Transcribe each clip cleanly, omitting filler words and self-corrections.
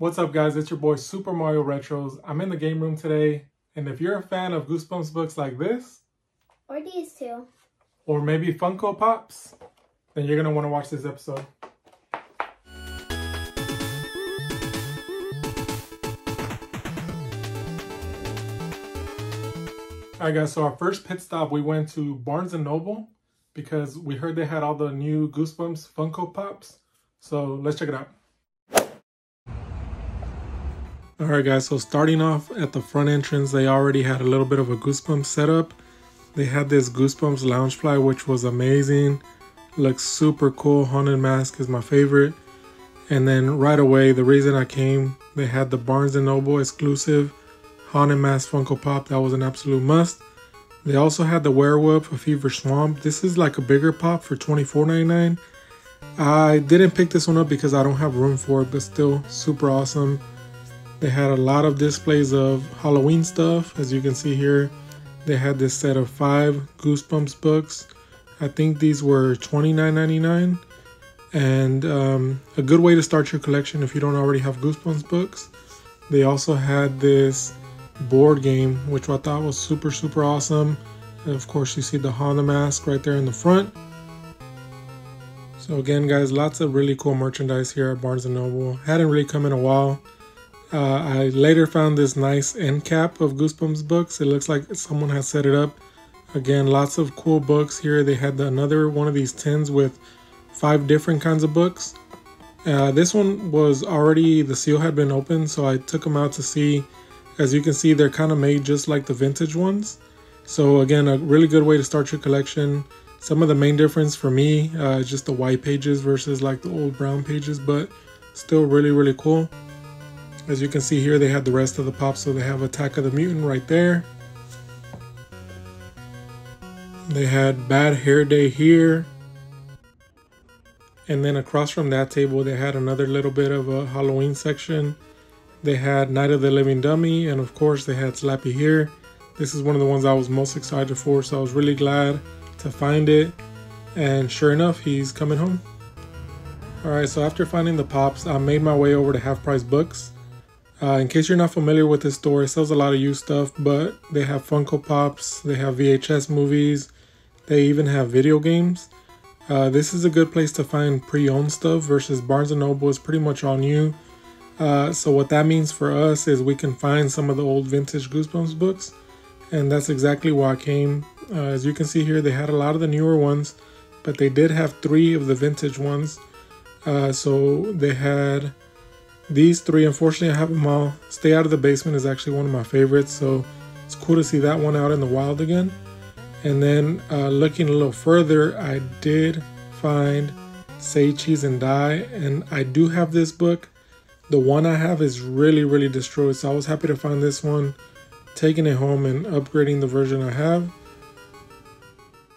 What's up, guys? It's your boy Super Mario Retros. I'm in the game room today, and if you're a fan of Goosebumps books like this, or these two, or maybe Funko Pops, then you're gonna want to watch this episode. Alright guys, so our first pit stop, we went to Barnes & Noble because we heard they had all the new Goosebumps Funko Pops. So let's check it out. Alright guys, so starting off at the front entrance, they already had a little bit of a Goosebumps setup. They had this Goosebumps Loungefly, which was amazing. Looks super cool. Haunted Mask is my favorite. And then right away, the reason I came, they had the Barnes & Noble exclusive Haunted Mask Funko Pop. That was an absolute must. They also had the Werewolf of Fever Swamp. This is like a bigger pop for $24.99. I didn't pick this one up because I don't have room for it, but still super awesome. They had a lot of displays of Halloween stuff. As you can see here, they had this set of 5 Goosebumps books. I think these were $29.99. And a good way to start your collection if you don't already have Goosebumps books. They also had this board game, which I thought was super awesome. And of course, you see the Haunted Mask right there in the front. So again, guys, lots of really cool merchandise here at Barnes & Noble. Hadn't really come in a while. I later found this nice end cap of Goosebumps books. It looks like someone has set it up. Again, lots of cool books here. They had another one of these tins with 5 different kinds of books. This one was already, the seal had been opened, so I took them out to see. As you can see, they're kind of made just like the vintage ones. So again, a really good way to start your collection. Some of the main difference for me is just the white pages versus like the old brown pages, but still really cool. As you can see here, they had the rest of the pops, so they have Attack of the Mutant right there. They had Bad Hair Day here. And then across from that table, they had another little bit of a Halloween section. They had Night of the Living Dummy, and of course they had Slappy here. This is one of the ones I was most excited for, so I was really glad to find it. And sure enough, he's coming home. Alright, so after finding the pops, I made my way over to Half Price Books. In case you're not familiar with this store, it sells a lot of used stuff, but they have Funko Pops, they have VHS movies, they even have video games. This is a good place to find pre-owned stuff versus Barnes & Noble is pretty much all new. So what that means for us is we can find some of the old vintage Goosebumps books, and that's exactly why I came. As you can see here, they had a lot of the newer ones, but they did have 3 of the vintage ones. So they had these 3. Unfortunately, I have them all. Stay Out of the Basement is actually one of my favorites, so it's cool to see that one out in the wild again. And then looking a little further, I did find Say Cheese and Die, and I do have this book. The one I have is really destroyed, so I was happy to find this one, taking it home and upgrading the version I have.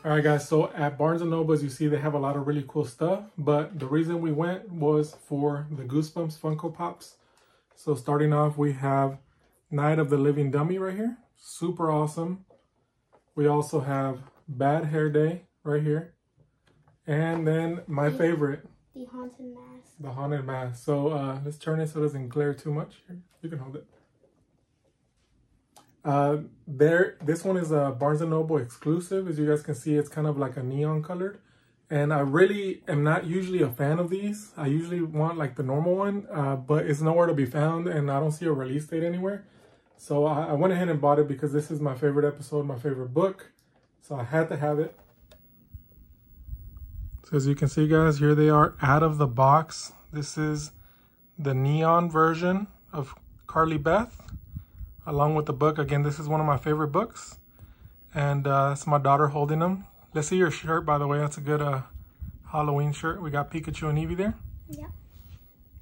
Alright guys, so at Barnes & Noble, as you see, they have a lot of really cool stuff, but the reason we went was for the Goosebumps Funko Pops. So starting off, we have Night of the Living Dummy right here. Super awesome. We also have Bad Hair Day right here. And then my favorite, the Haunted Mask. The Haunted Mask. So let's turn it so it doesn't glare too much. Here, you can hold it. This one is a Barnes & Noble exclusive. As you guys can see, it's kind of like a neon colored. And I really am not usually a fan of these. I usually want like the normal one, but it's nowhere to be found and I don't see a release date anywhere. So I went ahead and bought it because this is my favorite episode, my favorite book. So I had to have it. So as you can see, guys, here they are out of the box. This is the neon version of Carly Beth, along with the book. Again, this is one of my favorite books. And that's my daughter holding them. Let's see your shirt, by the way. That's a good Halloween shirt. We got Pikachu and Eevee there. Yeah.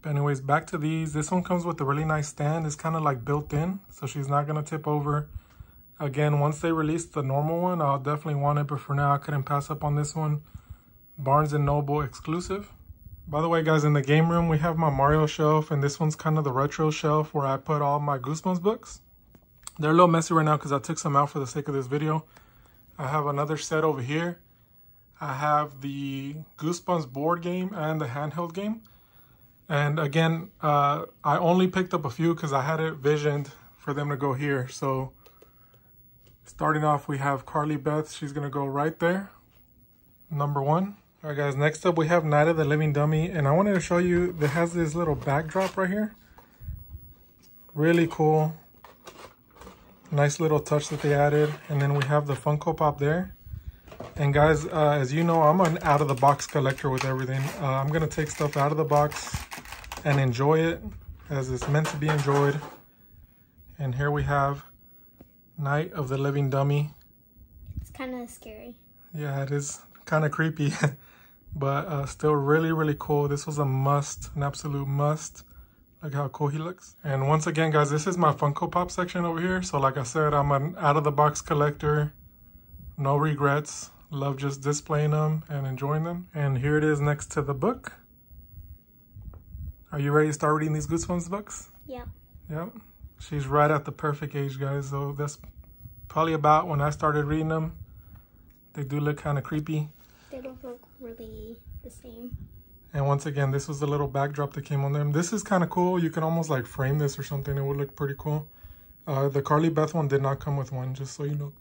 But anyways, back to these. This one comes with a really nice stand. It's kind of like built in, so she's not going to tip over. Again, once they release the normal one, I'll definitely want it. But for now, I couldn't pass up on this one. Barnes & Noble exclusive. By the way, guys, in the game room, we have my Mario shelf. And this one's kind of the retro shelf where I put all my Goosebumps books. They're a little messy right now because I took some out for the sake of this video. I have another set over here. I have the Goosebumps board game and the handheld game. And again, I only picked up a few because I had it visioned for them to go here. So starting off, we have Carly Beth. She's going to go right there. Number 1. All right, guys. Next up, we have Night of the Living Dummy. And I wanted to show you, it has this little backdrop right here. Really cool. Nice little touch that they added. And then we have the Funko Pop there. And guys, as you know, I'm an out-of-the-box collector with everything. I'm going to take stuff out of the box and enjoy it as it's meant to be enjoyed. And here we have Night of the Living Dummy. It's kind of scary. Yeah, it is kind of creepy, but still really, really cool. This was a must, an absolute must. Look how cool he looks. And once again, guys, this is my Funko Pop section over here. So like I said, I'm an out-of-the-box collector. No regrets. Love just displaying them and enjoying them. And here it is next to the book. Are you ready to start reading these Goosebumps books? Yep. Yep. She's right at the perfect age, guys. So that's probably about when I started reading them. They do look kind of creepy. They don't look really the same. And once again, this was the little backdrop that came on them. This is kind of cool. You can almost like frame this or something. It would look pretty cool. The Carly Beth one did not come with one, just so you know.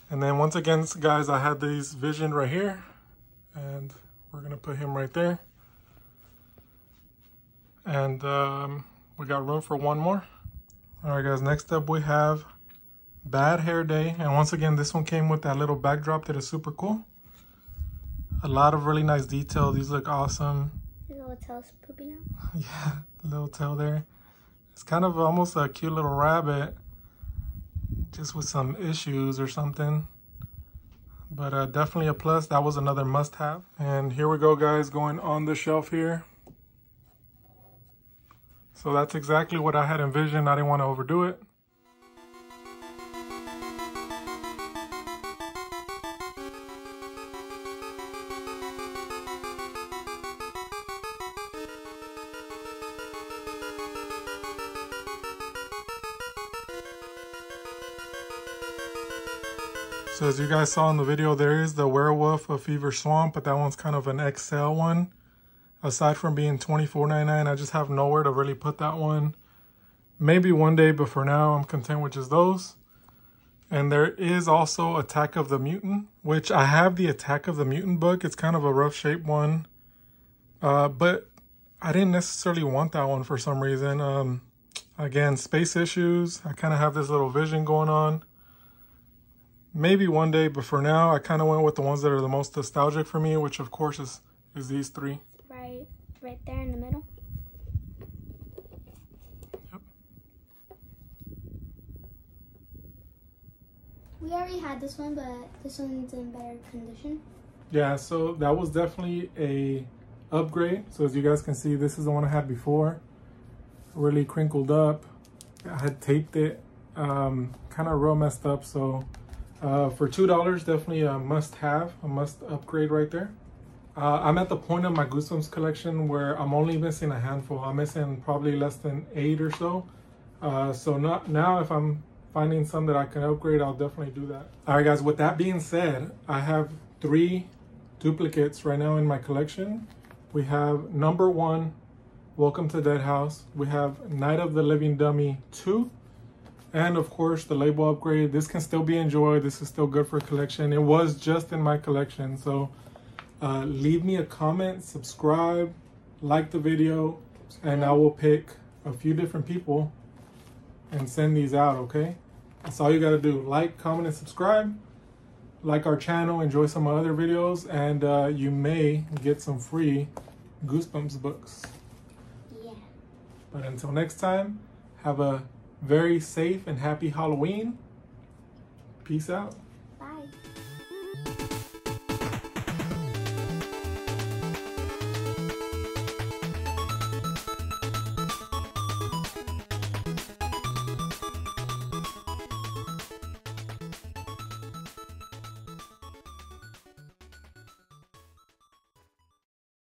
And then once again, guys, I had these visioned right here. And we're going to put him right there. And we got room for one more. All right, guys, next up we have Bad Hair Day. And once again, this one came with that little backdrop that is super cool. A lot of really nice detail. These look awesome. His little tail's pooping out. Yeah, little tail there. It's kind of almost a cute little rabbit, just with some issues or something. But definitely a plus. That was another must-have. And here we go, guys, going on the shelf here. So that's exactly what I had envisioned. I didn't want to overdo it. So as you guys saw in the video, there is the Werewolf of Fever Swamp, but that one's kind of an XL one. Aside from being $24.99, I just have nowhere to really put that one. Maybe one day, but for now, I'm content with just those. And there is also Attack of the Mutant, which I have the Attack of the Mutant book. It's kind of a rough shape one. But I didn't necessarily want that one for some reason. Again, space issues. I kind of have this little vision going on. Maybe one day, but for now, I kind of went with the ones that are the most nostalgic for me, which of course is these three. Right there in the middle. Yep. We already had this one, but this one's in better condition. Yeah, so that was definitely a upgrade. So as you guys can see, this is the one I had before. Really crinkled up. I had taped it, kind of real messed up. So for $2, definitely a must-have, a must upgrade right there. I'm at the point of my Goosebumps collection where I'm only missing a handful. I'm missing probably less than 8 or so. So now if I'm finding some that I can upgrade, I'll definitely do that. All right, guys, with that being said, I have 3 duplicates right now in my collection. We have number 1, Welcome to Dead House. We have Night of the Living Dummy 2. And of course, the label upgrade. This can still be enjoyed. This is still good for collection. It was just in my collection. So leave me a comment, subscribe, like the video, and I will pick a few different people and send these out, okay? That's all you gotta do. Like, comment, and subscribe. Like our channel, enjoy some of other videos, and you may get some free Goosebumps books. Yeah. But until next time, have a very safe and happy Halloween. Peace out.